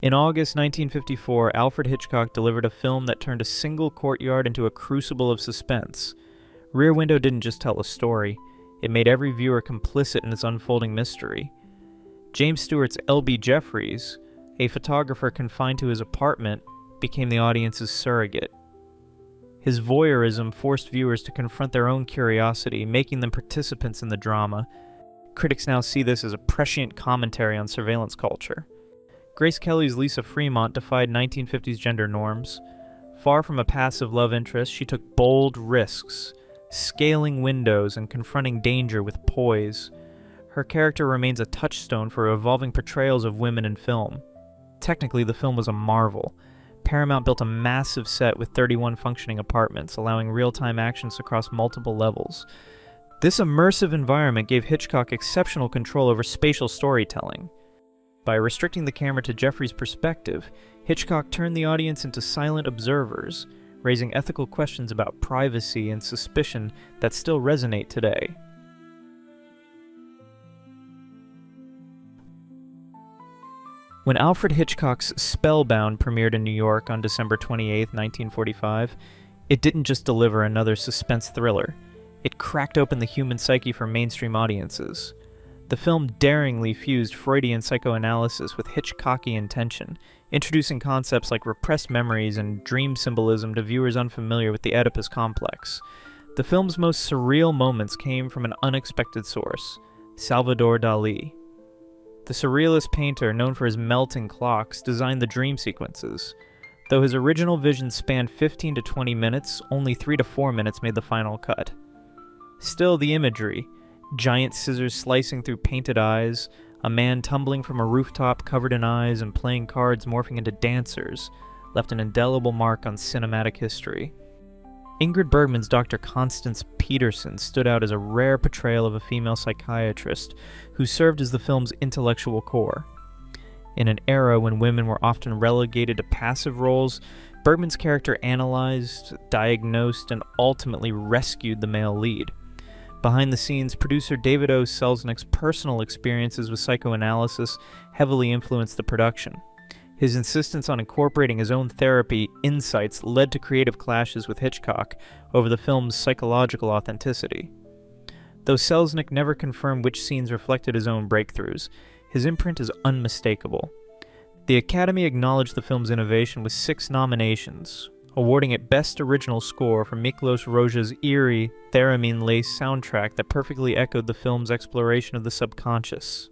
In August 1954, Alfred Hitchcock delivered a film that turned a single courtyard into a crucible of suspense. Rear Window didn't just tell a story, it made every viewer complicit in its unfolding mystery. James Stewart's L.B. Jeffries, a photographer confined to his apartment, became the audience's surrogate. His voyeurism forced viewers to confront their own curiosity, making them participants in the drama. Critics now see this as a prescient commentary on surveillance culture. Grace Kelly's Lisa Fremont defied 1950s gender norms. Far from a passive love interest, she took bold risks, scaling windows and confronting danger with poise. Her character remains a touchstone for evolving portrayals of women in film. Technically, the film was a marvel. Paramount built a massive set with 31 functioning apartments, allowing real-time actions across multiple levels. This immersive environment gave Hitchcock exceptional control over spatial storytelling. By restricting the camera to Jeffries' perspective, Hitchcock turned the audience into silent observers, raising ethical questions about privacy and suspicion that still resonate today. When Alfred Hitchcock's Spellbound premiered in New York on December 28, 1945, it didn't just deliver another suspense thriller. It cracked open the human psyche for mainstream audiences. The film daringly fused Freudian psychoanalysis with Hitchcockian tension, introducing concepts like repressed memories and dream symbolism to viewers unfamiliar with the Oedipus complex. The film's most surreal moments came from an unexpected source: Salvador Dali. The surrealist painter, known for his melting clocks, designed the dream sequences. Though his original vision spanned 15 to 20 minutes, only 3 to 4 minutes made the final cut. Still, the imagery, giant scissors slicing through painted eyes, a man tumbling from a rooftop covered in eyes and playing cards morphing into dancers, left an indelible mark on cinematic history. Ingrid Bergman's Dr. Constance Peterson stood out as a rare portrayal of a female psychiatrist who served as the film's intellectual core. In an era when women were often relegated to passive roles, Bergman's character analyzed, diagnosed, and ultimately rescued the male lead. Behind the scenes, producer David O. Selznick's personal experiences with psychoanalysis heavily influenced the production. His insistence on incorporating his own therapy insights led to creative clashes with Hitchcock over the film's psychological authenticity. Though Selznick never confirmed which scenes reflected his own breakthroughs, his imprint is unmistakable. The Academy acknowledged the film's innovation with 6 nominations, awarding it Best Original Score for Miklos Rozsa's eerie, theremin-laced soundtrack that perfectly echoed the film's exploration of the subconscious.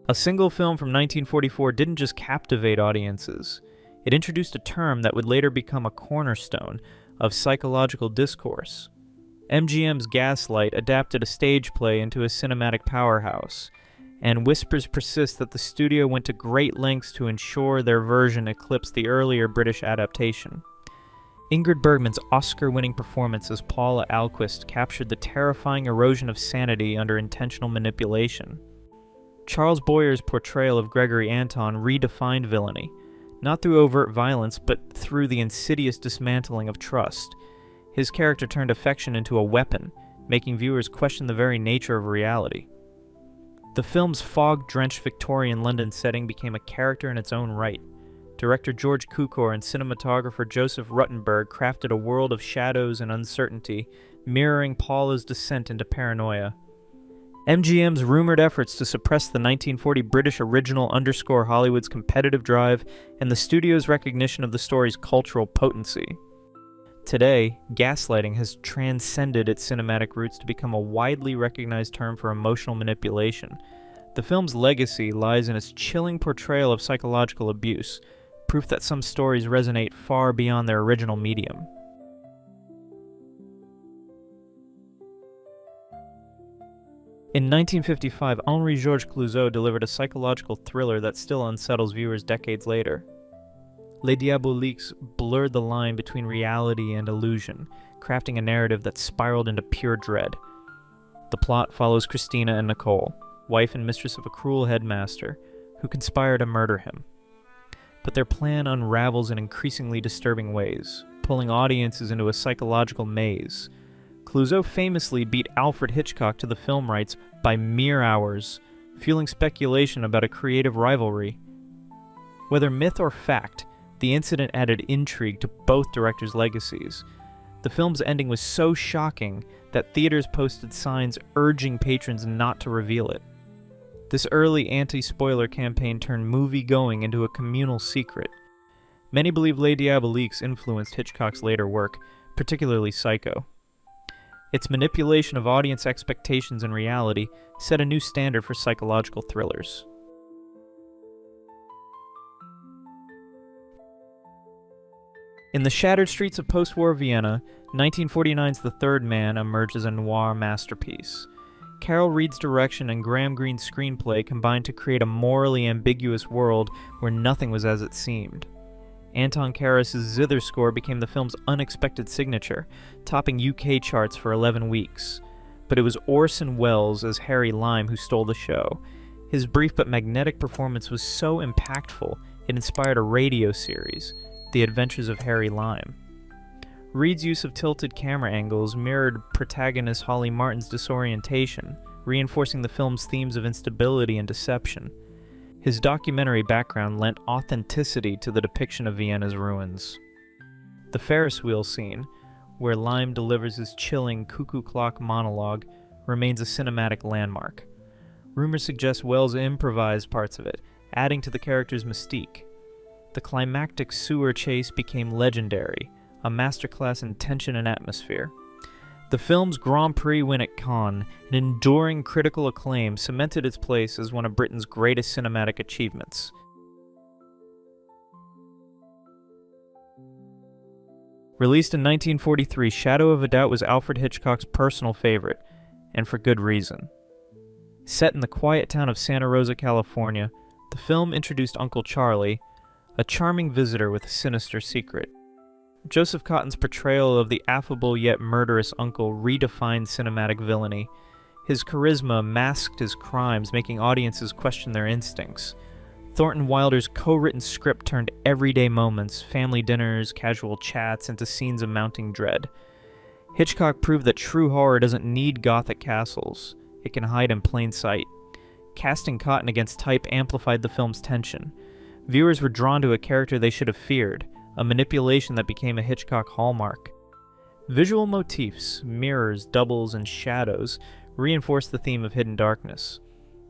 A single film from 1944 didn't just captivate audiences, it introduced a term that would later become a cornerstone of psychological discourse. MGM's Gaslight adapted a stage play into a cinematic powerhouse, and whispers persist that the studio went to great lengths to ensure their version eclipsed the earlier British adaptation. Ingrid Bergman's Oscar-winning performance as Paula Alquist captured the terrifying erosion of sanity under intentional manipulation. Charles Boyer's portrayal of Gregory Anton redefined villainy, not through overt violence, but through the insidious dismantling of trust. His character turned affection into a weapon, making viewers question the very nature of reality. The film's fog-drenched Victorian London setting became a character in its own right. Director George Cukor and cinematographer Joseph Ruttenberg crafted a world of shadows and uncertainty, mirroring Paula's descent into paranoia. MGM's rumored efforts to suppress the 1940 British original underscore Hollywood's competitive drive and the studio's recognition of the story's cultural potency. Today, gaslighting has transcended its cinematic roots to become a widely recognized term for emotional manipulation. The film's legacy lies in its chilling portrayal of psychological abuse, proof that some stories resonate far beyond their original medium. In 1955, Henri-Georges Clouzot delivered a psychological thriller that still unsettles viewers decades later. Les Diaboliques blurred the line between reality and illusion, crafting a narrative that spiraled into pure dread. The plot follows Christina and Nicole, wife and mistress of a cruel headmaster, who conspire to murder him. But their plan unravels in increasingly disturbing ways, pulling audiences into a psychological maze. Clouzot famously beat Alfred Hitchcock to the film rights by mere hours, fueling speculation about a creative rivalry. Whether myth or fact, the incident added intrigue to both directors' legacies. The film's ending was so shocking that theaters posted signs urging patrons not to reveal it. This early anti-spoiler campaign turned movie-going into a communal secret. Many believe Les Diaboliques influenced Hitchcock's later work, particularly Psycho. Its manipulation of audience expectations and reality set a new standard for psychological thrillers. In the shattered streets of post-war Vienna, 1949's The Third Man emerged as a noir masterpiece. Carol Reed's direction and Graham Greene's screenplay combined to create a morally ambiguous world where nothing was as it seemed. Anton Karas's Zither score became the film's unexpected signature, topping UK charts for 11 weeks. But it was Orson Welles as Harry Lime who stole the show. His brief but magnetic performance was so impactful, it inspired a radio series, The Adventures of Harry Lime. Reed's use of tilted camera angles mirrored protagonist Holly Martin's disorientation, reinforcing the film's themes of instability and deception. His documentary background lent authenticity to the depiction of Vienna's ruins. The Ferris wheel scene, where Lime delivers his chilling cuckoo clock monologue, remains a cinematic landmark. Rumors suggest Welles improvised parts of it, adding to the character's mystique. The climactic sewer chase became legendary, a masterclass in tension and atmosphere. The film's Grand Prix win at Cannes, an enduring critical acclaim, cemented its place as one of Britain's greatest cinematic achievements. Released in 1943, Shadow of a Doubt was Alfred Hitchcock's personal favorite, and for good reason. Set in the quiet town of Santa Rosa, California, the film introduced Uncle Charlie, a charming visitor with a sinister secret. Joseph Cotton's portrayal of the affable yet murderous uncle redefined cinematic villainy. His charisma masked his crimes, making audiences question their instincts. Thornton Wilder's co-written script turned everyday moments, family dinners, casual chats, into scenes of mounting dread. Hitchcock proved that true horror doesn't need gothic castles. It can hide in plain sight. Casting Cotton against type amplified the film's tension. Viewers were drawn to a character they should have feared, a manipulation that became a Hitchcock hallmark. Visual motifs, mirrors, doubles, and shadows reinforced the theme of hidden darkness.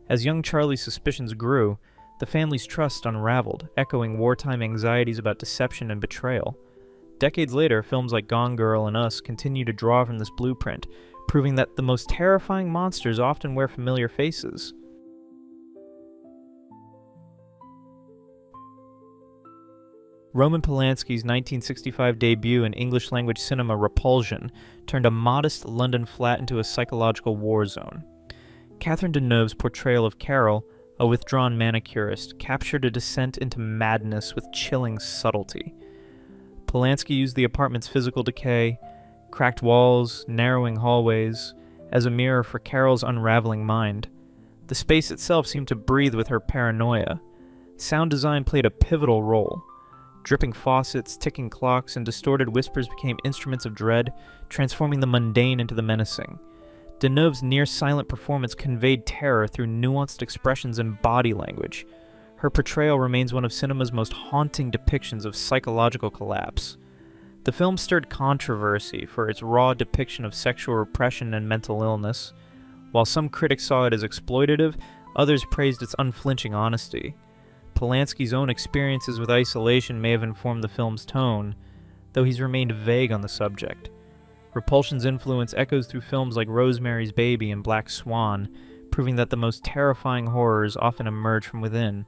As young Charlie's suspicions grew, the family's trust unraveled, echoing wartime anxieties about deception and betrayal. Decades later, films like Gone Girl and Us continue to draw from this blueprint, proving that the most terrifying monsters often wear familiar faces. Roman Polanski's 1965 debut in English-language cinema Repulsion turned a modest London flat into a psychological war zone. Catherine Deneuve's portrayal of Carol, a withdrawn manicurist, captured a descent into madness with chilling subtlety. Polanski used the apartment's physical decay, cracked walls, narrowing hallways, as a mirror for Carol's unraveling mind. The space itself seemed to breathe with her paranoia. Sound design played a pivotal role. Dripping faucets, ticking clocks, and distorted whispers became instruments of dread, transforming the mundane into the menacing. Deneuve's near-silent performance conveyed terror through nuanced expressions and body language. Her portrayal remains one of cinema's most haunting depictions of psychological collapse. The film stirred controversy for its raw depiction of sexual repression and mental illness. While some critics saw it as exploitative, others praised its unflinching honesty. Polanski's own experiences with isolation may have informed the film's tone, though he's remained vague on the subject. Repulsion's influence echoes through films like Rosemary's Baby and Black Swan, proving that the most terrifying horrors often emerge from within.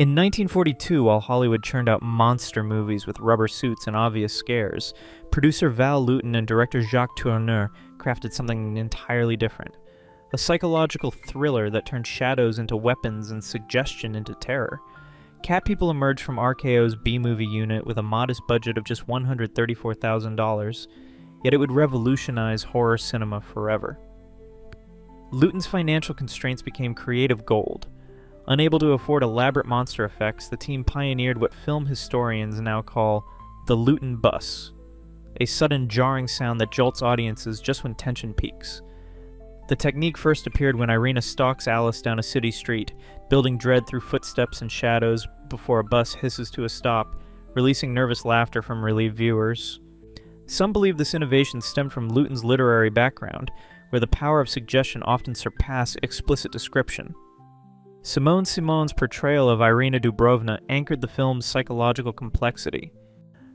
In 1942, while Hollywood churned out monster movies with rubber suits and obvious scares, producer Val Lewton and director Jacques Tourneur crafted something entirely different. A psychological thriller that turned shadows into weapons and suggestion into terror. Cat People emerged from RKO's B-movie unit with a modest budget of just $134,000, yet it would revolutionize horror cinema forever. Lewton's financial constraints became creative gold. Unable to afford elaborate monster effects, the team pioneered what film historians now call the Lewton bus. a sudden jarring sound that jolts audiences just when tension peaks. The technique first appeared when Irina stalks Alice down a city street, building dread through footsteps and shadows before a bus hisses to a stop, releasing nervous laughter from relieved viewers. Some believe this innovation stemmed from Luton's literary background, where the power of suggestion often surpassed explicit description. Simone Simon's portrayal of Irina Dubrovna anchored the film's psychological complexity.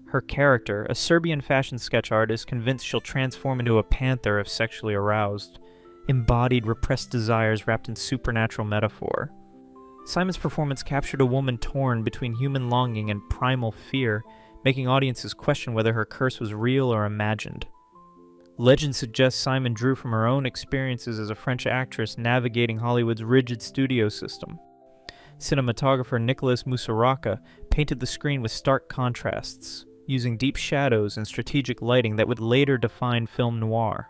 Her character, a Serbian fashion sketch artist convinced she'll transform into a panther if sexually aroused, embodied repressed desires wrapped in supernatural metaphor. Simon's performance captured a woman torn between human longing and primal fear, making audiences question whether her curse was real or imagined. Legend suggests Simon drew from her own experiences as a French actress navigating Hollywood's rigid studio system. Cinematographer Nicolas Musaraca painted the screen with stark contrasts, using deep shadows and strategic lighting that would later define film noir.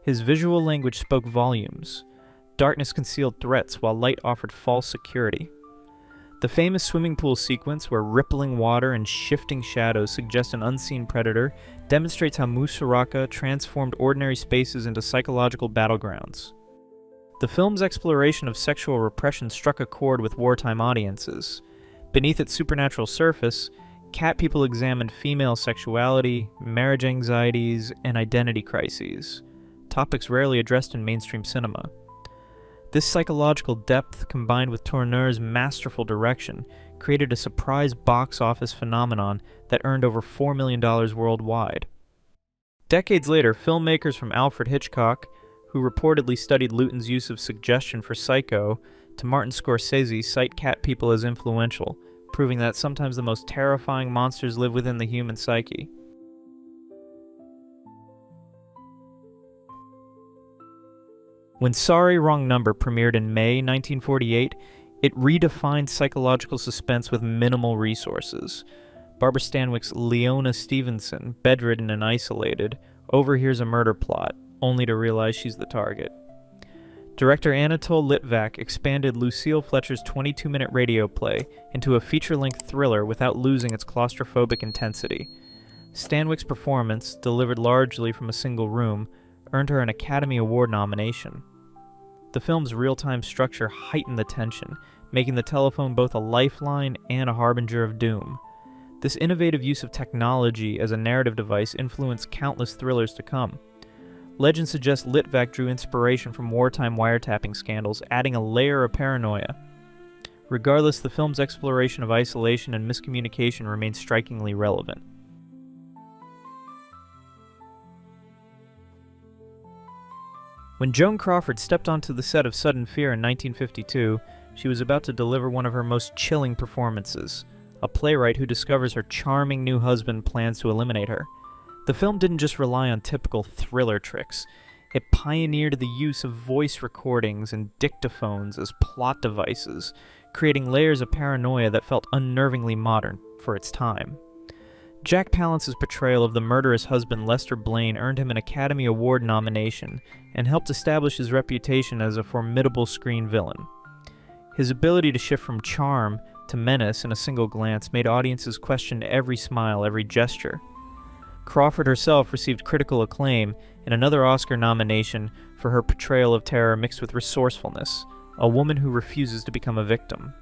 His visual language spoke volumes. Darkness concealed threats while light offered false security. The famous swimming pool sequence, where rippling water and shifting shadows suggest an unseen predator, demonstrates how Musaraca transformed ordinary spaces into psychological battlegrounds. The film's exploration of sexual repression struck a chord with wartime audiences. Beneath its supernatural surface, Cat People examined female sexuality, marriage anxieties, and identity crises, topics rarely addressed in mainstream cinema. This psychological depth, combined with Tourneur's masterful direction, created a surprise box office phenomenon that earned over $4 million worldwide. Decades later, filmmakers from Alfred Hitchcock, who reportedly studied Luton's use of suggestion for Psycho, to Martin Scorsese cite Cat People as influential, proving that sometimes the most terrifying monsters live within the human psyche. When Sorry, Wrong Number premiered in May 1948, it redefined psychological suspense with minimal resources. Barbara Stanwyck's Leona Stevenson, bedridden and isolated, overhears a murder plot, only to realize she's the target. Director Anatole Litvak expanded Lucille Fletcher's 22-minute radio play into a feature-length thriller without losing its claustrophobic intensity. Stanwyck's performance, delivered largely from a single room, earned her an Academy Award nomination. The film's real-time structure heightened the tension, making the telephone both a lifeline and a harbinger of doom. This innovative use of technology as a narrative device influenced countless thrillers to come. Legend suggests Litvak drew inspiration from wartime wiretapping scandals, adding a layer of paranoia. Regardless, the film's exploration of isolation and miscommunication remains strikingly relevant. When Joan Crawford stepped onto the set of Sudden Fear in 1952, she was about to deliver one of her most chilling performances. A playwright who discovers her charming new husband plans to eliminate her. The film didn't just rely on typical thriller tricks. It pioneered the use of voice recordings and dictaphones as plot devices, creating layers of paranoia that felt unnervingly modern for its time. Jack Palance's portrayal of the murderous husband Lester Blaine earned him an Academy Award nomination and helped establish his reputation as a formidable screen villain. His ability to shift from charm to menace in a single glance made audiences question every smile, every gesture. Crawford herself received critical acclaim and another Oscar nomination for her portrayal of terror mixed with resourcefulness, a woman who refuses to become a victim.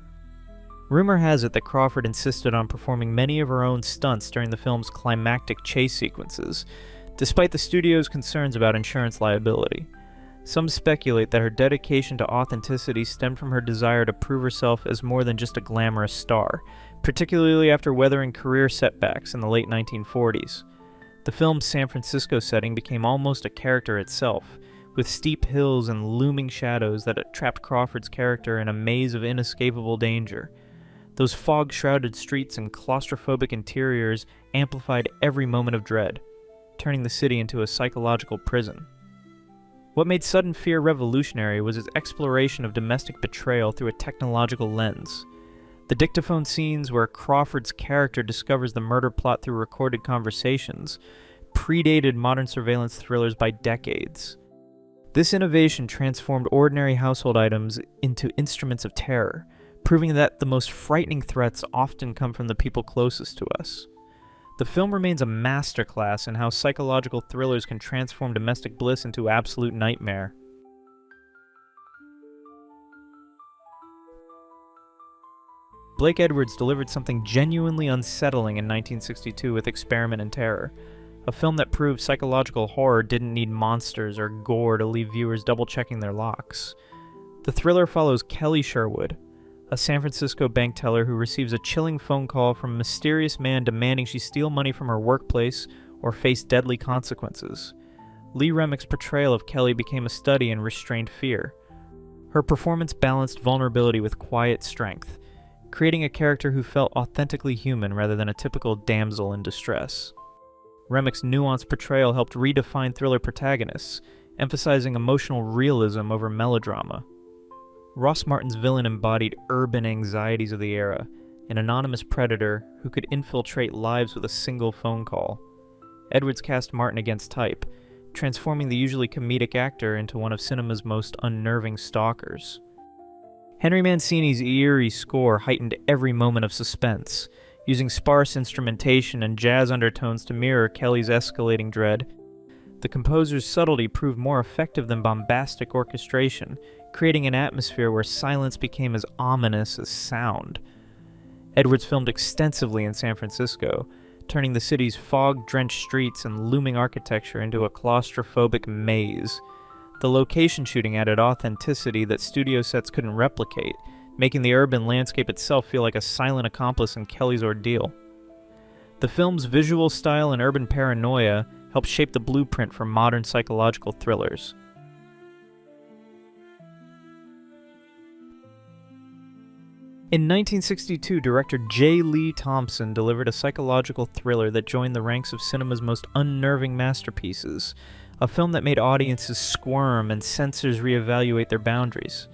Rumor has it that Crawford insisted on performing many of her own stunts during the film's climactic chase sequences, despite the studio's concerns about insurance liability. Some speculate that her dedication to authenticity stemmed from her desire to prove herself as more than just a glamorous star, particularly after weathering career setbacks in the late 1940s. The film's San Francisco setting became almost a character itself, with steep hills and looming shadows that trapped Crawford's character in a maze of inescapable danger. Those fog-shrouded streets and claustrophobic interiors amplified every moment of dread, turning the city into a psychological prison. What made Sudden Fear revolutionary was its exploration of domestic betrayal through a technological lens. The dictaphone scenes where Crawford's character discovers the murder plot through recorded conversations predated modern surveillance thrillers by decades. This innovation transformed ordinary household items into instruments of terror, proving that the most frightening threats often come from the people closest to us. The The film remains a masterclass in how psychological thrillers can transform domestic bliss into absolute nightmare. Blake Edwards delivered something genuinely unsettling in 1962 with Experiment in Terror, a film that proved psychological horror didn't need monsters or gore to leave viewers double-checking their locks. The thriller follows Kelly Sherwood, a San Francisco bank teller who receives a chilling phone call from a mysterious man demanding she steal money from her workplace or face deadly consequences. Lee Remick's portrayal of Kelly became a study in restrained fear. Her performance balanced vulnerability with quiet strength, creating a character who felt authentically human rather than a typical damsel in distress. Remick's nuanced portrayal helped redefine thriller protagonists, emphasizing emotional realism over melodrama. Ross Martin's villain embodied urban anxieties of the era, an anonymous predator who could infiltrate lives with a single phone call. Edwards cast Martin against type, transforming the usually comedic actor into one of cinema's most unnerving stalkers. Henry Mancini's eerie score heightened every moment of suspense, using sparse instrumentation and jazz undertones to mirror Kelly's escalating dread. The composer's subtlety proved more effective than bombastic orchestration, creating an atmosphere where silence became as ominous as sound. Edwards filmed extensively in San Francisco, turning the city's fog-drenched streets and looming architecture into a claustrophobic maze. The location shooting added authenticity that studio sets couldn't replicate, making the urban landscape itself feel like a silent accomplice in Kelly's ordeal. The film's visual style and urban paranoia helped shape the blueprint for modern psychological thrillers. In 1962, director J. Lee Thompson delivered a psychological thriller that joined the ranks of cinema's most unnerving masterpieces, a film that made audiences squirm and censors reevaluate their boundaries.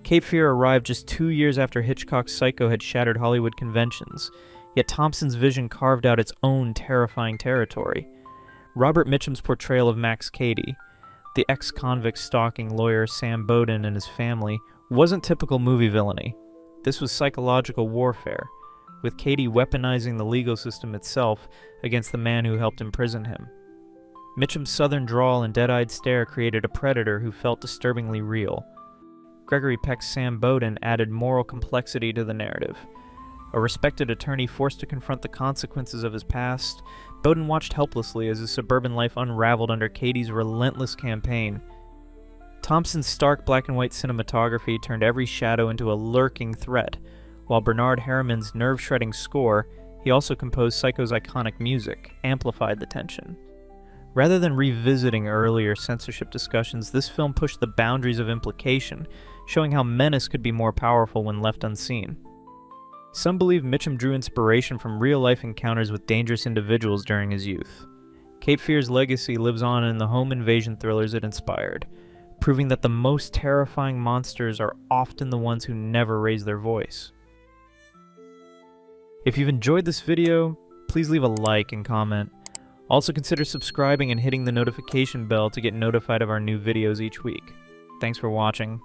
Cape Fear arrived just 2 years after Hitchcock's Psycho had shattered Hollywood conventions, yet Thompson's vision carved out its own terrifying territory. Robert Mitchum's portrayal of Max Cady, the ex-convict stalking lawyer Sam Bowden and his family, wasn't typical movie villainy. This was psychological warfare, with Cady weaponizing the legal system itself against the man who helped imprison him. Mitchum's southern drawl and dead-eyed stare created a predator who felt disturbingly real. Gregory Peck's Sam Bowden added moral complexity to the narrative. A respected attorney forced to confront the consequences of his past, Bowden watched helplessly as his suburban life unraveled under Cady's relentless campaign. Thompson's stark black-and-white cinematography turned every shadow into a lurking threat, while Bernard Herrmann's nerve-shredding score, he also composed Psycho's iconic music, amplified the tension. Rather than revisiting earlier censorship discussions, this film pushed the boundaries of implication, showing how menace could be more powerful when left unseen. Some believe Mitchum drew inspiration from real-life encounters with dangerous individuals during his youth. Cape Fear's legacy lives on in the home invasion thrillers it inspired, proving that the most terrifying monsters are often the ones who never raise their voice. If you've enjoyed this video, please leave a like and comment. Also consider subscribing and hitting the notification bell to get notified of our new videos each week. Thanks for watching.